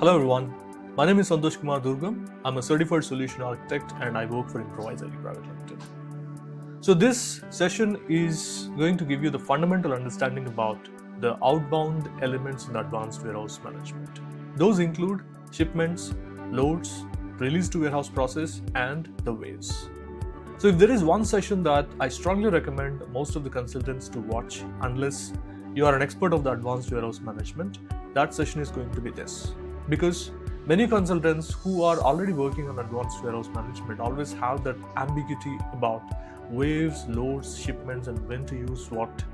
Hello everyone, my name is Santosh Kumar Durgam. I'm a certified solution architect and I work for Improvise IT Private Limited. So this session is going to give you the fundamental understanding about the outbound elements in advanced warehouse management. Those include shipments, loads, release to warehouse process, and the waves. So if there is one session that I strongly recommend most of the consultants to watch unless you are an expert of the advanced warehouse management, that session is going to be this. Because many consultants who are already working on advanced warehouse management always have that ambiguity about waves, loads, shipments, and when to use what,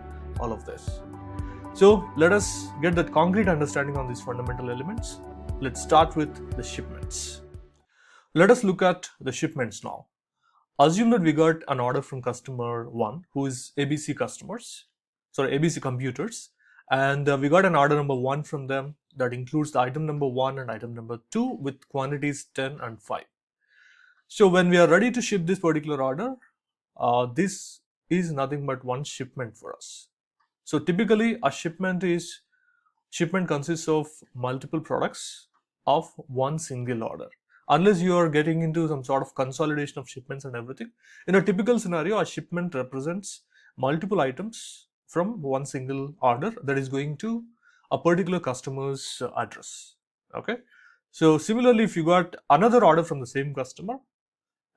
all of this. So let us get that concrete understanding on these fundamental elements. Let's start with the shipments. Let us look at the shipments now. Assume that we got an order from customer 1 who is ABC computers, and we got an order number 1 from them that includes the item number 1 and item number 2 with quantities 10 and 5. So when we are ready to ship this particular order, this is nothing but one shipment for us. So typically a shipment consists of multiple products of one single order. Unless you are getting into some sort of consolidation of shipments and everything, in a typical scenario, a shipment represents multiple items from one single order that is going to a particular customer's address. Okay. So similarly, if you got another order from the same customer,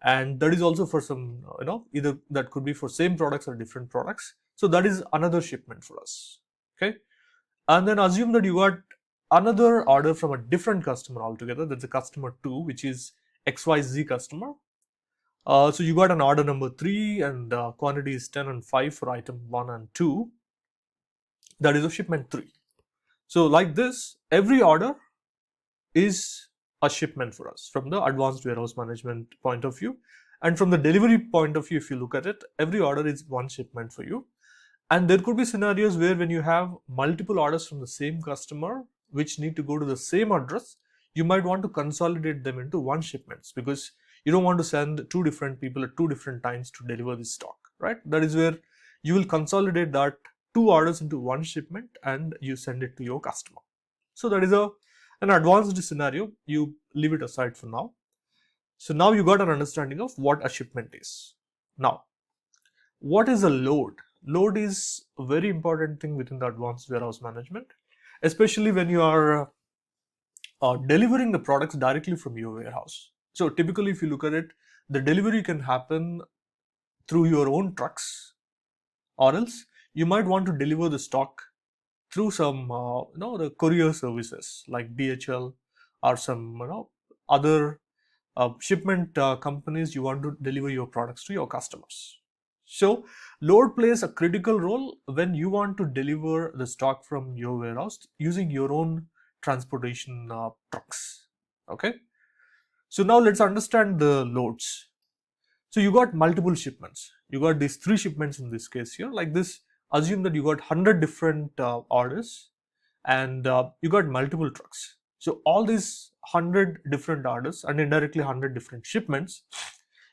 and that is also for some, either that could be for same products or different products. So that is another shipment for us. Okay. And then assume that you got another order from a different customer altogether. That's a customer 2, which is XYZ customer. So you got an order number 3 and quantity is 10 and 5 for item 1 and 2. That is a shipment 3. So like this, every order is a shipment for us from the advanced warehouse management point of view. And from the delivery point of view, if you look at it, every order is one shipment for you. And there could be scenarios where when you have multiple orders from the same customer, which need to go to the same address, you might want to consolidate them into one shipments because you don't want to send 2 different people at 2 different times to deliver this stock, right? That is where you will consolidate that 2 orders into one shipment and you send it to your customer. So that is an advanced scenario. You leave it aside for now. So now you got an understanding of what a shipment is. Now, what is a load? Load is a very important thing within the advanced warehouse management, especially when you are delivering the products directly from your warehouse. So typically, if you look at it, the delivery can happen through your own trucks, or else you might want to deliver the stock through some the courier services like DHL or some other shipment companies. You want to deliver your products to your customers. So load plays a critical role when you want to deliver the stock from your warehouse using your own transportation trucks. Okay. So now let's understand the loads. So you got multiple shipments. You got these 3 shipments in this case here. Like this, assume that you got 100 different orders and you got multiple trucks. So all these 100 different orders and indirectly 100 different shipments,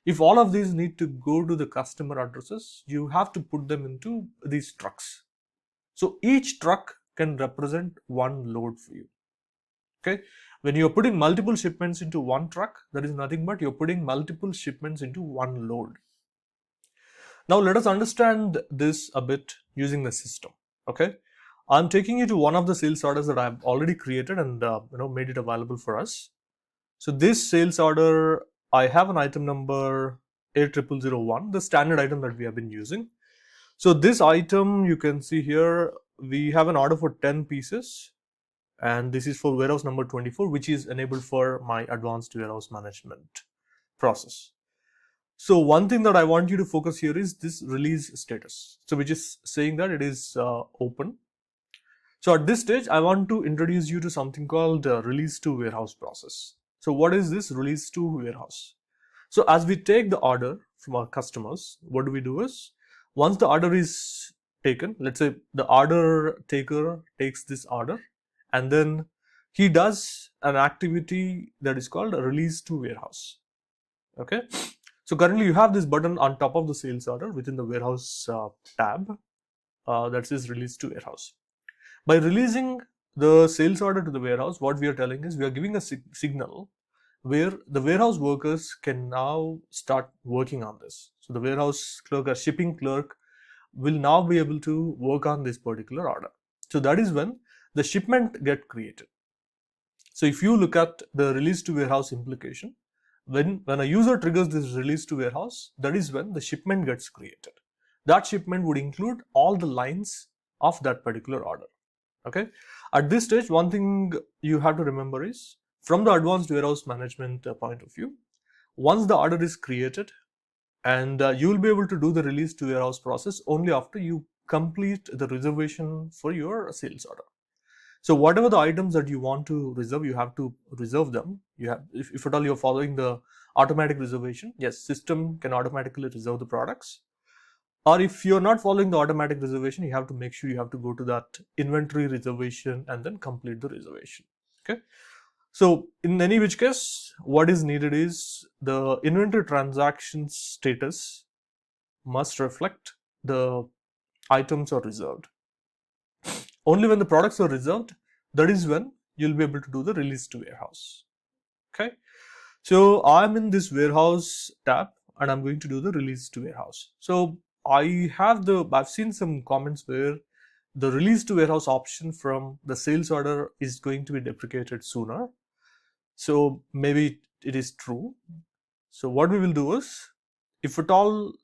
if all of these need to go to the customer addresses, you have to put them into these trucks. So each truck can represent one load for you. Okay. When you're putting multiple shipments into one truck, that is nothing but you're putting multiple shipments into one load. Now let us understand this a bit using the system. Okay. I'm taking you to one of the sales orders that I've already created and made it available for us. So this sales order, I have an item number 8001, the standard item that we have been using. So this item, you can see here, we have an order for 10 pieces. And this is for warehouse number 24, which is enabled for my advanced warehouse management process. So one thing that I want you to focus here is this release status. So which is saying that it is open. So at this stage, I want to introduce you to something called release to warehouse process. So what is this release to warehouse? So as we take the order from our customers, what do we do is, once the order is taken, let's say the order taker takes this order and then he does an activity that is called a release to warehouse. Okay. So currently you have this button on top of the sales order within the warehouse tab that says release to warehouse. By releasing the sales order to the warehouse, what we are telling is we are giving a signal where the warehouse workers can now start working on this. So the warehouse clerk or shipping clerk will now be able to work on this particular order. So that is when the shipment get created. So if you look at the release to warehouse implication, when a user triggers this release to warehouse, that is when the shipment gets created. That shipment would include all the lines of that particular order. Okay. At this stage, one thing you have to remember is from the advanced warehouse management point of view, once the order is created, and you will be able to do the release to warehouse process only after you complete the reservation for your sales order. So whatever the items that you want to reserve, you have to reserve them. You have, if at all you're following the automatic reservation, yes, system can automatically reserve the products. Or if you're not following the automatic reservation, you have to make sure you have to go to that inventory reservation and then complete the reservation. Okay. So in any which case, what is needed is the inventory transaction status must reflect the items are reserved. Only when the products are reserved, that is when you'll be able to do the release to warehouse. Okay. So I'm in this warehouse tab and I'm going to do the release to warehouse. So I've seen some comments where the release to warehouse option from the sales order is going to be deprecated sooner. So maybe it is true. So what we will do is, if at all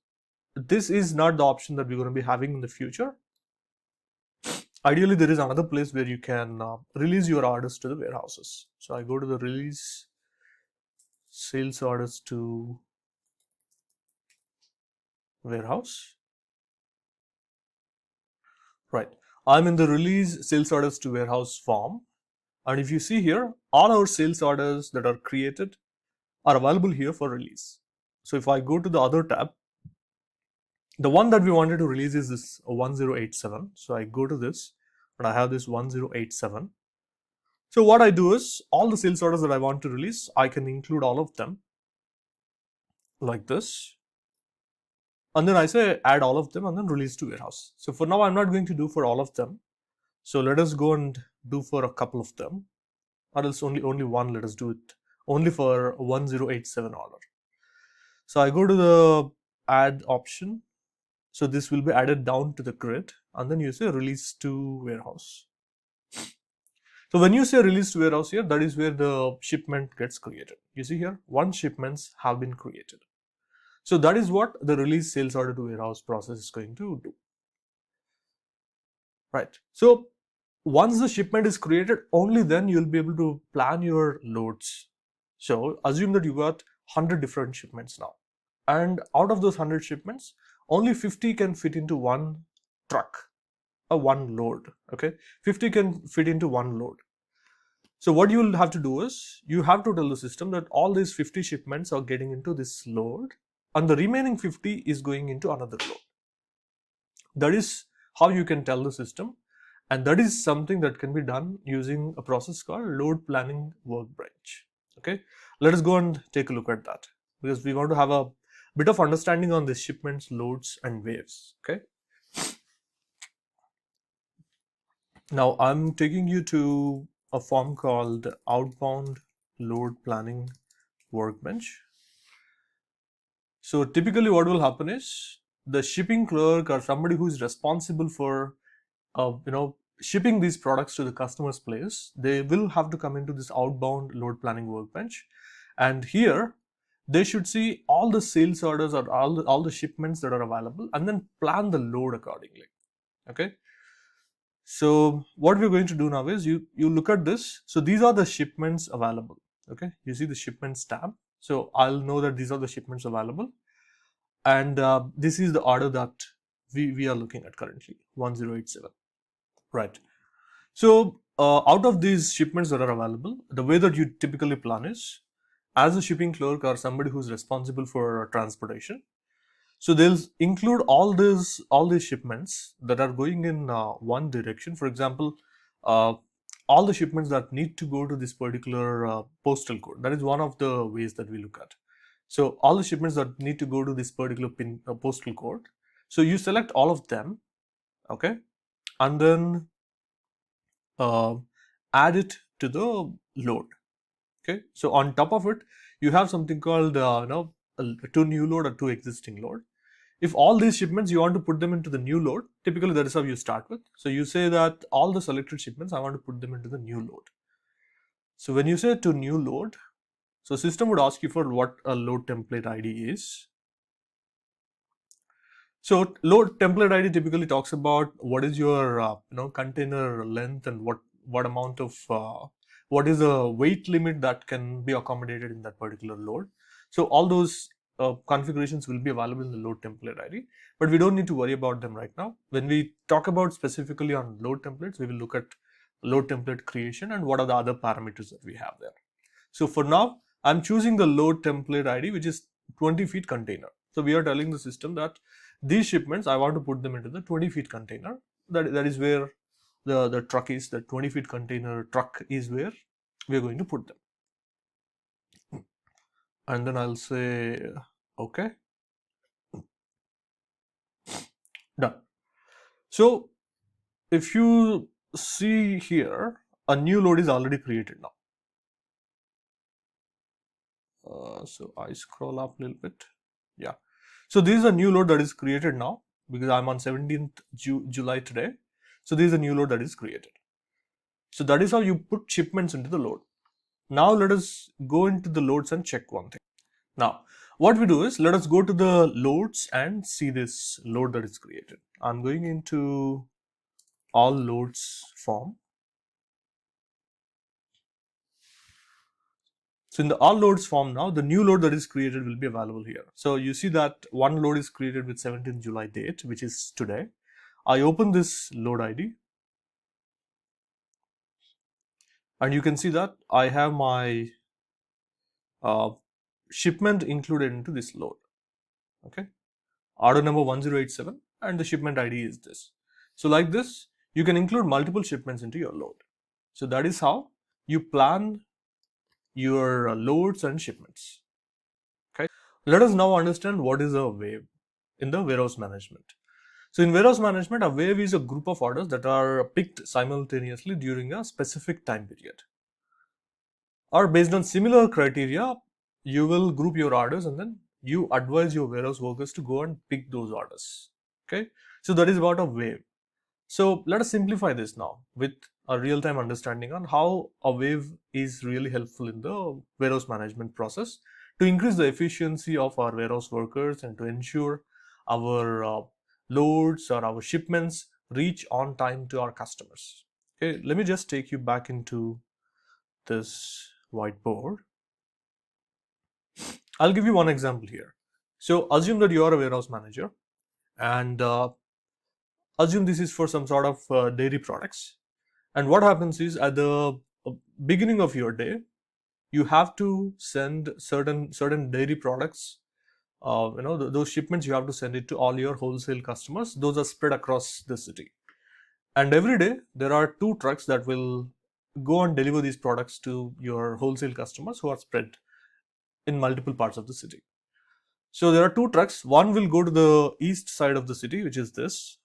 this is not the option that we're going to be having in the future, ideally there is another place where you can release your orders to the warehouses. So I go to the release sales orders to warehouse. Right. I'm in the release sales orders to warehouse form. And if you see here, all our sales orders that are created are available here for release. So if I go to the other tab, the one that we wanted to release is this 1087. So I go to this and I have this 1087. So what I do is all the sales orders that I want to release, I can include all of them like this. And then I say add all of them and then release to warehouse. So for now, I'm not going to do for all of them. So let us go and do for a couple of them, or else only one. Let us do it only for 1087 order. So I go to the add option. So this will be added down to the grid, and then you say release to warehouse. So when you say release to warehouse here, that is where the shipment gets created. You see here, 1 shipments have been created. So that is what the release sales order to warehouse process is going to do. Right. So once the shipment is created, only then you'll be able to plan your loads. So assume that you got 100 different shipments now. And out of those 100 shipments, only 50 can fit into one truck, or one load. Okay. 50 can fit into one load. So what you'll have to do is, you have to tell the system that all these 50 shipments are getting into this load and the remaining 50 is going into another load. That is how you can tell the system, and that is something that can be done using a process called load planning workbench. Okay, let us go and take a look at that, because we want to have a bit of understanding on the shipments, loads and waves. Okay, now I'm taking you to a form called outbound load planning workbench. So typically what will happen is, the shipping clerk or somebody who is responsible for shipping these products to the customer's place, they will have to come into this outbound load planning workbench, and here they should see all the sales orders or all the shipments that are available, and then plan the load accordingly. Okay, so what we're going to do now is, you look at this. So these are the shipments available. Okay, you see the shipments tab. So I'll know that these are the shipments available, and this is the order that we are looking at currently, 1087. Right. So out of these shipments that are available, the way that you typically plan is, as a shipping clerk or somebody who's responsible for transportation, so they'll include all these shipments that are going in one direction. For example, all the shipments that need to go to this particular postal code. That is one of the ways that we look at. So all the shipments that need to go to this particular postal code. So you select all of them, okay, and then add it to the load. Okay, so on top of it, you have something called to new load or to existing load. If all these shipments you want to put them into the new load, typically that is how you start with. So you say that all the selected shipments I want to put them into the new load. So when you say to new load, so system would ask you for what a load template ID is. So load template ID typically talks about what is your container length and what amount of what is the weight limit that can be accommodated in that particular load. So all those configurations will be available in the load template ID, but we don't need to worry about them right now. When we talk about specifically on load templates, we will look at load template creation and what are the other parameters that we have there. So for now, I'm choosing the load template ID, which is 20 feet container. So we are telling the system that these shipments, I want to put them into the 20 feet container. That is where the truck is, the 20 feet container truck is where we are going to put them. And then I'll say, okay, done. So if you see here, a new load is already created now. So I scroll up a little bit. Yeah. So this is a new load that is created now because I'm on 17th July today. So this is a new load that is created. So that is how you put shipments into the load. Now let us go into the loads and check one thing. Now what we do is let us go to the loads and see this load that is created. I'm going into all loads form. So in the all loads form now, the new load that is created will be available here. So you see that one load is created with 17th July date, which is today. I open this load ID and you can see that I have my shipment included into this load. Okay, order number 1087 and the shipment ID is this. So like this, you can include multiple shipments into your load. So that is how you plan your loads and shipments. Okay, let us now understand what is a wave in the warehouse management. So in warehouse management, a wave is a group of orders that are picked simultaneously during a specific time period. Or based on similar criteria, you will group your orders and then you advise your warehouse workers to go and pick those orders. Okay, so that is about a wave. So let us simplify this now with a real-time understanding on how a wave is really helpful in the warehouse management process to increase the efficiency of our warehouse workers and to ensure our loads or our shipments reach on time to our customers. Okay, let me just take you back into this whiteboard. I'll give you one example here. So assume that you are a warehouse manager and assume this is for some sort of dairy products. And what happens is at the beginning of your day, you have to send certain dairy products. Those shipments you have to send it to all your wholesale customers. Those are spread across the city. And every day there are two trucks that will go and deliver these products to your wholesale customers who are spread in multiple parts of the city. So there are two trucks. One will go to the east side of the city, which is this.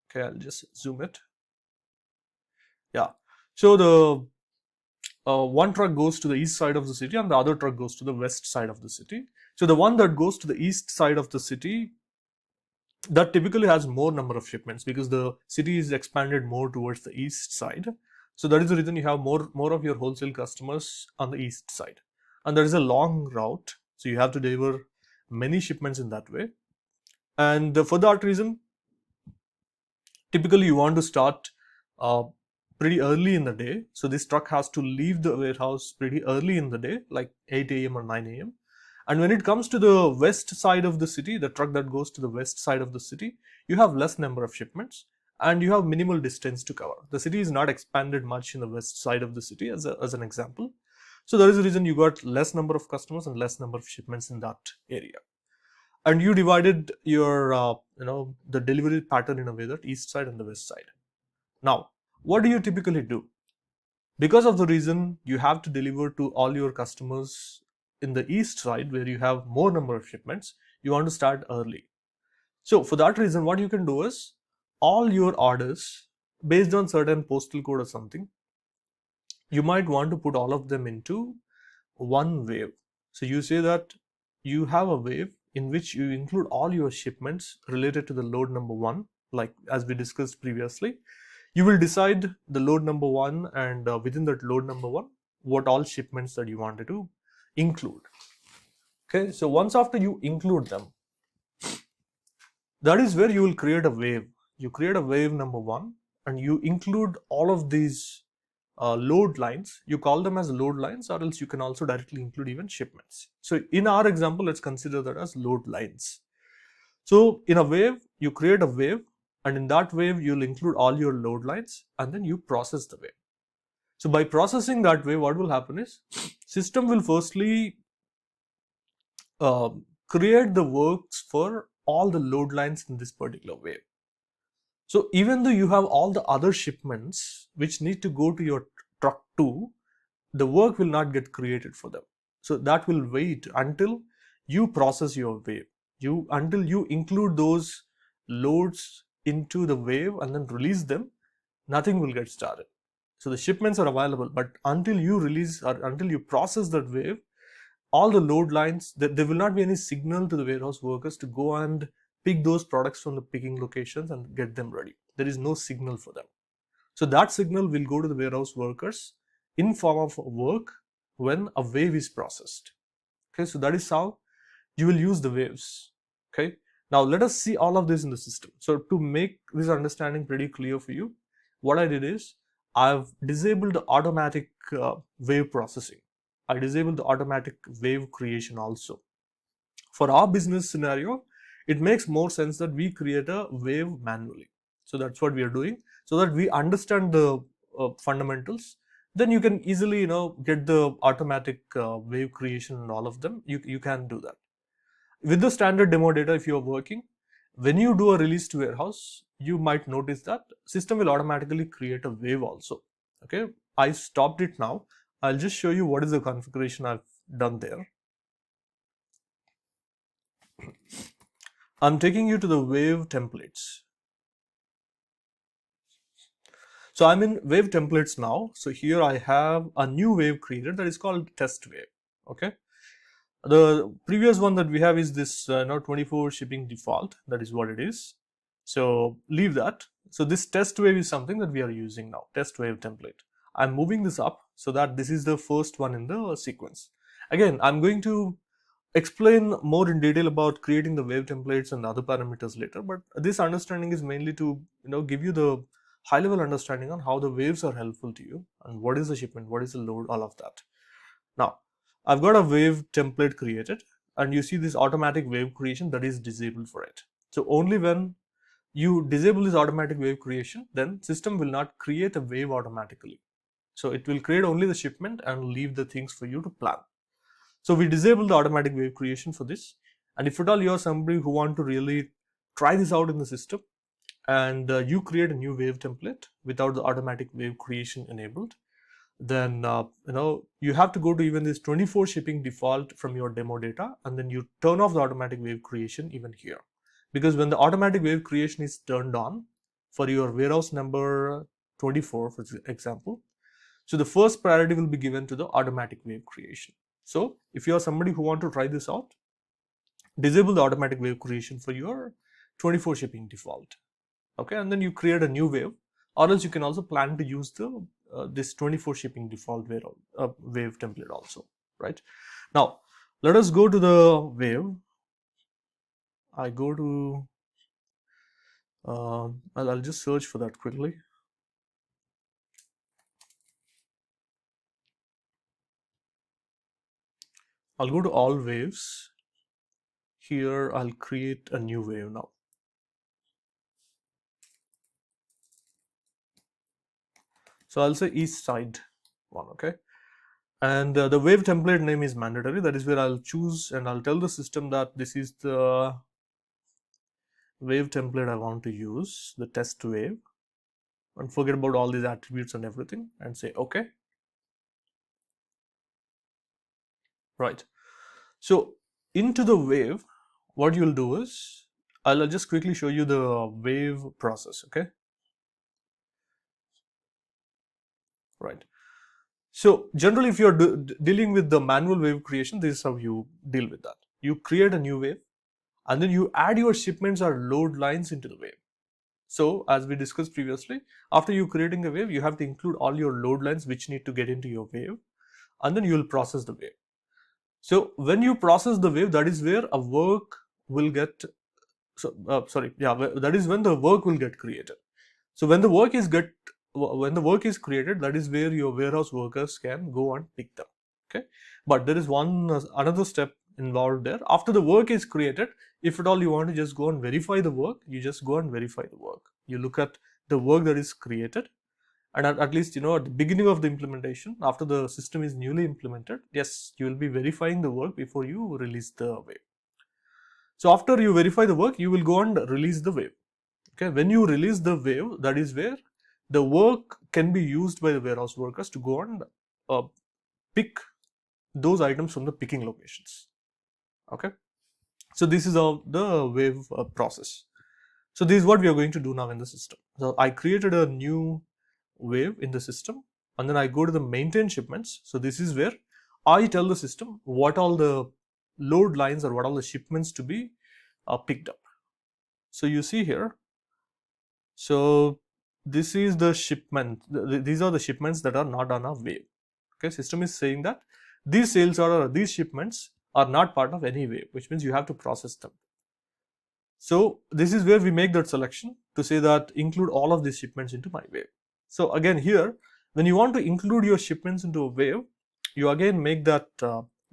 Okay, I'll just zoom it. Yeah. So the one truck goes to the east side of the city and the other truck goes to the west side of the city. So the one that goes to the east side of the city, that typically has more number of shipments because the city is expanded more towards the east side. So that is the reason you have more of your wholesale customers on the east side. And there is a long route, so you have to deliver many shipments in that way. And for that reason, typically you want to start pretty early in the day. So this truck has to leave the warehouse pretty early in the day, like 8 a.m. or 9 a.m. And when it comes to the west side of the city, the truck that goes to the west side of the city, you have less number of shipments and you have minimal distance to cover. The city is not expanded much in the west side of the city as an example. So that is the reason you got less number of customers and less number of shipments in that area. And you divided your the delivery pattern in a way that east side and the west side. Now, what do you typically do? Because of the reason you have to deliver to all your customers in the east side where you have more number of shipments, you want to start early. So for that reason, what you can do is all your orders based on certain postal code or something, you might want to put all of them into one wave. So you say that you have a wave in which you include all your shipments related to the load number one, like as we discussed previously. You will decide the load number one, and within that load number one, what all shipments that you wanted to include. Okay, so once after you include them, that is where you will create a wave. You create a wave number one, and you include all of these load lines. You call them as load lines, or else you can also directly include even shipments. So in our example, let's consider that as load lines. So in a wave, you create a wave, and in that wave, you'll include all your load lines, and then you process the wave. So by processing that wave, what will happen is system will firstly create the works for all the load lines in this particular wave. So even though you have all the other shipments which need to go to your truck 2, the work will not get created for them. So that will wait until you process your wave. Until you include those loads into the wave and then release them, nothing will get started. So the shipments are available, but until you release or until you process that wave, all the load lines, there will not be any signal to the warehouse workers to go and pick those products from the picking locations and get them ready. There is no signal for them. So that signal will go to the warehouse workers in form of work when a wave is processed. Okay, so that is how you will use the waves. Okay, now let us see all of this in the system. So to make this understanding pretty clear for you, what I did is I've disabled the automatic wave processing. I disabled the automatic wave creation also. For our business scenario, it makes more sense that we create a wave manually. So that's what we are doing, so that we understand the fundamentals. Then you can easily get the automatic wave creation and all of them. You can do that with the standard demo data. If you are working, when you do a release to warehouse, you might notice that system will automatically create a wave also. Okay, I stopped it now. I'll just show you what is the configuration I've done there. I'm taking you to the wave templates. So I'm in wave templates now. So here I have a new wave created that is called test wave. Okay, the previous one that we have is this 24 shipping default. That is what it is. So leave that. So this test wave is something that we are using now, test wave template. I'm moving this up so that this is the first one in the sequence. Again, I'm going to explain more in detail about creating the wave templates and other parameters later, but this understanding is mainly to give you the high level understanding on how the waves are helpful to you and what is the shipment, what is the load, all of that. Now I've got a wave template created, and you see this automatic wave creation that is disabled for it. So only when you disable this automatic wave creation, then system will not create a wave automatically. So it will create only the shipment and leave the things for you to plan. So we disable the automatic wave creation for this. And if at all you are somebody who want to really try this out in the system, and you create a new wave template without the automatic wave creation enabled, then you have to go to even this 24 shipping default from your demo data, and then you turn off the automatic wave creation even here. Because when the automatic wave creation is turned on for your warehouse number 24, for example, so the first priority will be given to the automatic wave creation. So if you are somebody who want to try this out, disable the automatic wave creation for your 24 shipping default. Okay, and then you create a new wave, or else you can also plan to use the this 24 shipping default wave template also, right? Now let us go to the wave. I go to I'll just search for that quickly. I'll go to all waves. Here I'll create a new wave now. So I'll say east side one. Okay, and the wave template name is mandatory. That is where I'll choose, and I'll tell the system that this is the wave template I want to use, the test wave, and forget about all these attributes and everything, and say okay. Right, so into the wave, what you'll do is I'll just quickly show you the wave process. Okay, right, So generally, if you're dealing with the manual wave creation, this is how you deal with that. You create a new wave, and then you add your shipments or load lines into the wave. So as we discussed previously, after you creating a wave, you have to include all your load lines which need to get into your wave, and then you will process the wave. So when you process the wave, that is where a work will get, that is when the work will get created. So when the work is created, that is where your warehouse workers can go and pick them. Okay, but there is another step involved there. After the work is created, if at all you want to just go and verify the work, you just go and verify the work. You look at the work that is created, and at least at the beginning of the implementation, after the system is newly implemented, yes, you will be verifying the work before you release the wave. So after you verify the work, you will go and release the wave. Okay, when you release the wave, that is where the work can be used by the warehouse workers to go and pick those items from the picking locations. Okay, so this is how the wave process. So this is what we are going to do now in the system. So I created a new wave in the system, and then I go to the maintain shipments. So this is where I tell the system what all the load lines or what all the shipments to be picked up. So you see here, so this is the shipment. These are the shipments that are not on a wave. Okay, system is saying that these sales order or these shipments are not part of any wave, which means you have to process them. So this is where we make that selection to say that include all of these shipments into my wave. So again here, when you want to include your shipments into a wave, you again make that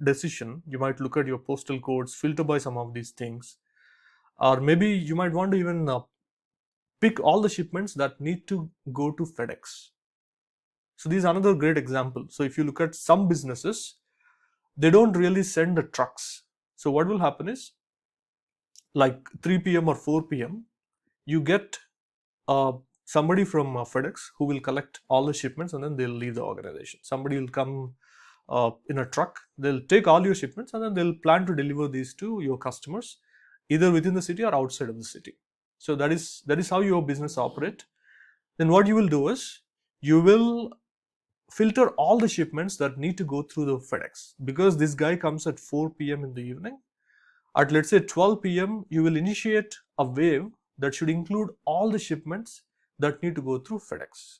decision. You might look at your postal codes, filter by some of these things, or maybe you might want to even pick all the shipments that need to go to FedEx. So this is another great example. So if you look at some businesses, they don't really send the trucks. So what will happen is, like 3 p.m. or 4 p.m., you get somebody from FedEx who will collect all the shipments, and then they'll leave the organization. Somebody will come in a truck, they'll take all your shipments, and then they'll plan to deliver these to your customers, either within the city or outside of the city. So that is how your business operate. Then what you will do is, you will filter all the shipments that need to go through the FedEx, because this guy comes at 4 p.m. in the evening. At let's say 12 p.m., you will initiate a wave that should include all the shipments that need to go through FedEx,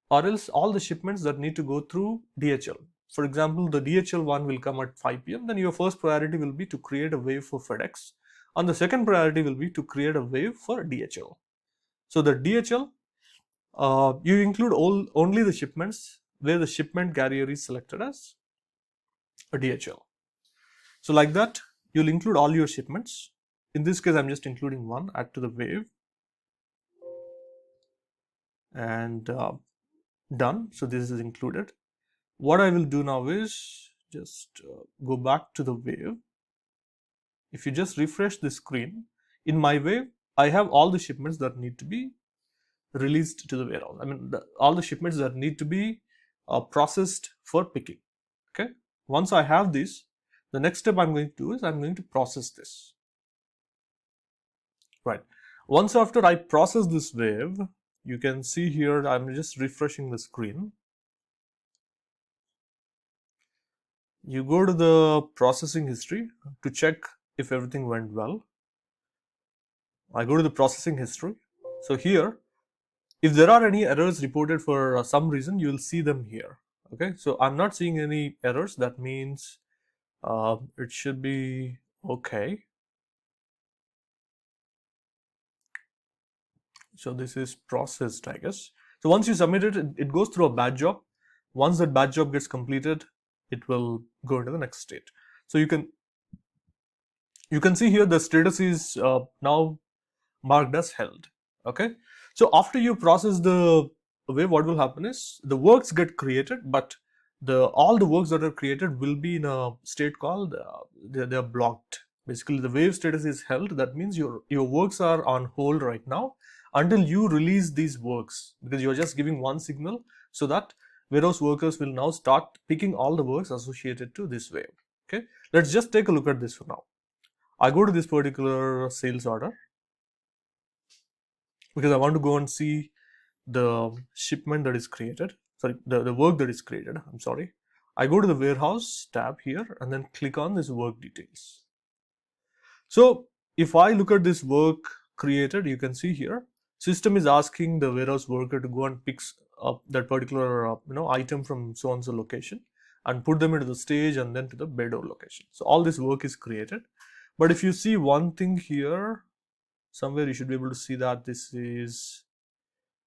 or else all the shipments that need to go through DHL. For example, the DHL one will come at 5 p.m. Then your first priority will be to create a wave for FedEx, and the second priority will be to create a wave for DHL. So the DHL, you include only the shipments where the shipment carrier is selected as a DHL. So like that, you'll include all your shipments. In this case, I'm just including one, add to the wave, and done. So this is included. What I will do now is just go back to the wave. If you just refresh the screen, in my wave, I have all the shipments that need to be released to the warehouse. I mean, all the shipments that need to be processed for picking. Okay. Once I have this, the next step I'm going to do is I'm going to process this. Right. Once after I process this wave, you can see here I'm just refreshing the screen. You go to the processing history to check if everything went well. I go to the processing history. So here, if there are any errors reported for some reason, you will see them here. Okay, so I'm not seeing any errors. That means it should be okay. So this is processed, I guess. So once you submit it, it goes through a batch job. Once that batch job gets completed, it will go into the next state. So you can see here the status is now marked as held. Okay, so after you process the wave, what will happen is the works get created, but all the works that are created will be in a state called they are blocked. Basically, the wave status is held. That means your works are on hold right now until you release these works, because you're just giving one signal so that warehouse workers will now start picking all the works associated to this wave. Okay, let's just take a look at this for now. I go to this particular sales order because I want to go and see the shipment that is created. sorry, the work that is created, I'm sorry, I go to the warehouse tab here and then click on this work details. So if I look at this work created, you can see here, system is asking the warehouse worker to go and pick up that particular item from so and so location and put them into the stage and then to the bed or location. So all this work is created. But if you see one thing here, somewhere you should be able to see that this is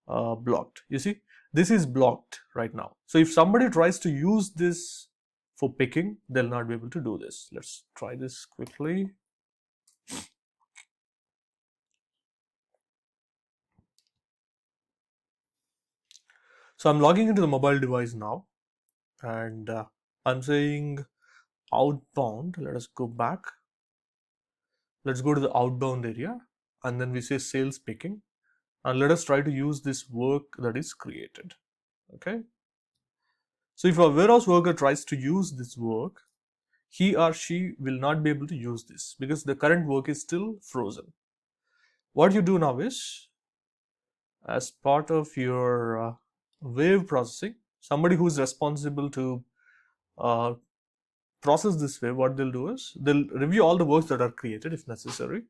blocked. You see, this is blocked right now. So if somebody tries to use this for picking, they'll not be able to do this. Let's try this quickly. So I'm logging into the mobile device now, and I'm saying outbound. Let us go back. Let's go to the outbound area, and then we say sales picking, and let us try to use this work that is created. Okay. So if a warehouse worker tries to use this work, he or she will not be able to use this because the current work is still frozen. What you do now is, as part of your wave processing, somebody who is responsible to uh, process this wave, what they'll do is they'll review all the works that are created if necessary,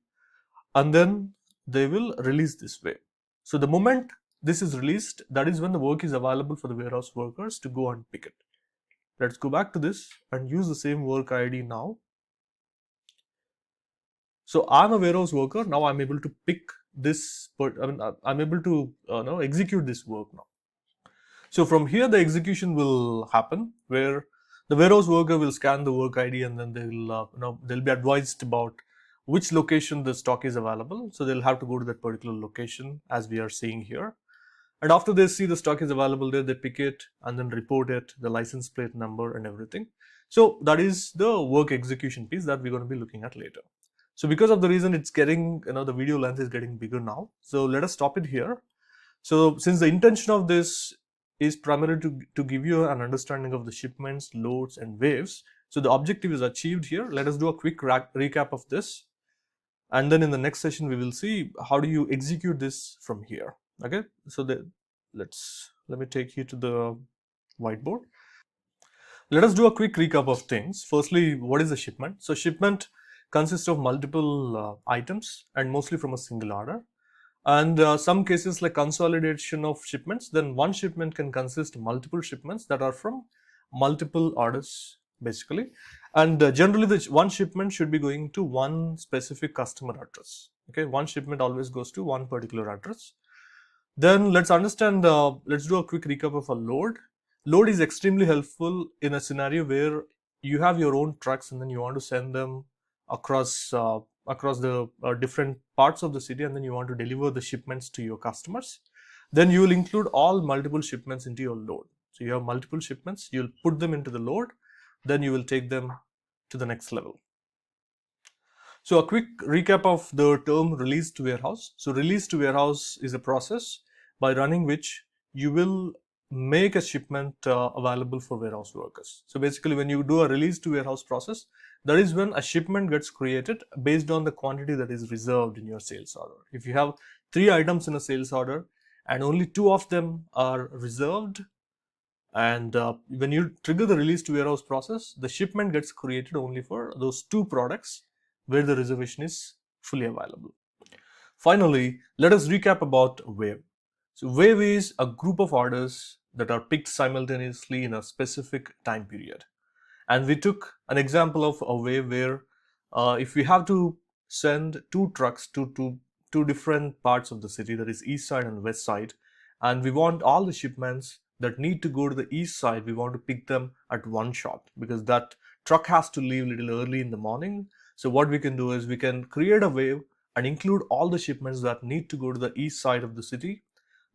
and then they will release this wave. So the moment this is released, that is when the work is available for the warehouse workers to go and pick it. Let's go back to this and use the same work ID now. So I'm a warehouse worker. Now I'm able to pick this, but I'm able to now execute this work now. So from here, the execution will happen where the warehouse worker will scan the work ID and then they'll be advised about which location the stock is available. So they'll have to go to that particular location as we are seeing here. And after they see the stock is available there, they pick it and then report it, the license plate number and everything. So that is the work execution piece that we're going to be looking at later. So because of the reason it's getting, the video length is getting bigger now. So let us stop it here. So since the intention of this is primarily to give you an understanding of the shipments, loads and waves. So the objective is achieved here. Let us do a quick recap of this. And then in the next session, we will see how do you execute this from here. Okay, so let me take you to the whiteboard. Let us do a quick recap of things. Firstly, what is a shipment? So shipment consists of multiple items and mostly from a single order. And some cases like consolidation of shipments, then one shipment can consist of multiple shipments that are from multiple orders basically. And generally the one shipment should be going to one specific customer address. Okay, one shipment always goes to one particular address. Then let's understand, let's do a quick recap of a load. Load is extremely helpful in a scenario where you have your own trucks and then you want to send them across the different parts of the city, and then you want to deliver the shipments to your customers. Then you will include all multiple shipments into your load. So you have multiple shipments, you'll put them into the load, then you will take them to the next level. So a quick recap of the term release to warehouse. So release to warehouse is a process by running which you will make a shipment available for warehouse workers. So basically when you do a release to warehouse process, that is when a shipment gets created based on the quantity that is reserved in your sales order. If you have 3 items in a sales order and only 2 of them are reserved, and when you trigger the release to warehouse process, the shipment gets created only for those 2 products where the reservation is fully available. Finally, let us recap about wave. So wave is a group of orders that are picked simultaneously in a specific time period. And we took an example of a wave where if we have to send 2 trucks to two different parts of the city, that is east side and west side, and we want all the shipments that need to go to the east side, we want to pick them at one shot because that truck has to leave a little early in the morning. So what we can do is we can create a wave and include all the shipments that need to go to the east side of the city.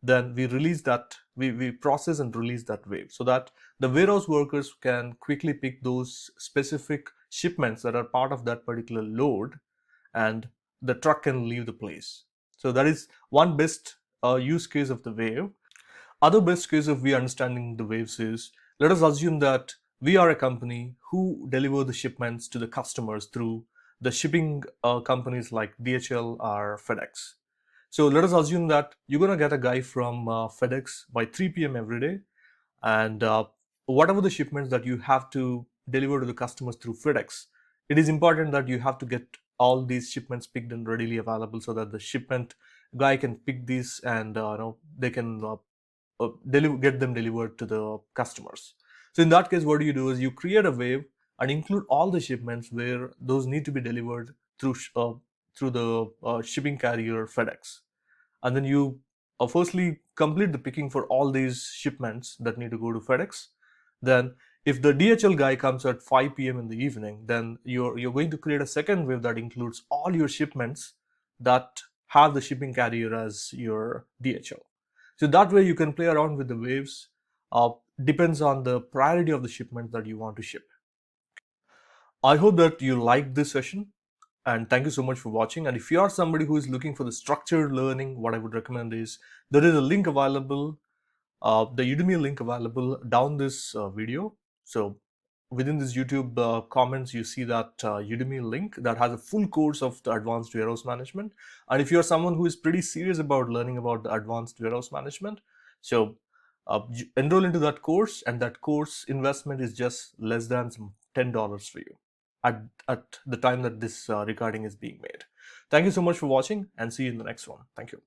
Then we release that, we process and release that wave so that the warehouse workers can quickly pick those specific shipments that are part of that particular load, and the truck can leave the place. So that is one best use case of the wave. Other best case of we understanding the waves is, let us assume that we are a company who deliver the shipments to the customers through the shipping companies like DHL or FedEx. So let us assume that you're going to get a guy from FedEx by 3 p.m. every day, And whatever the shipments that you have to deliver to the customers through FedEx, it is important that you have to get all these shipments picked and readily available so that the shipment guy can pick these and they can get them delivered to the customers. So in that case, what you do is you create a wave and include all the shipments where those need to be delivered through the shipping carrier FedEx, and then you firstly complete the picking for all these shipments that need to go to FedEx. Then if the DHL guy comes at 5 p.m. in the evening, then you're going to create a second wave that includes all your shipments that have the shipping carrier as your DHL. So that way you can play around with the waves. Depends on the priority of the shipment that you want to ship. I hope that you liked this session, and thank you so much for watching. And if you are somebody who is looking for the structured learning, what I would recommend is there is a link available, the Udemy link available down this video. So within this YouTube comments, you see that Udemy link that has a full course of the advanced warehouse management. And if you're someone who is pretty serious about learning about the advanced warehouse management, so enroll into that course, and that course investment is just less than some $10 for you at the time that this recording is being made. Thank you so much for watching, and see you in the next one. Thank you.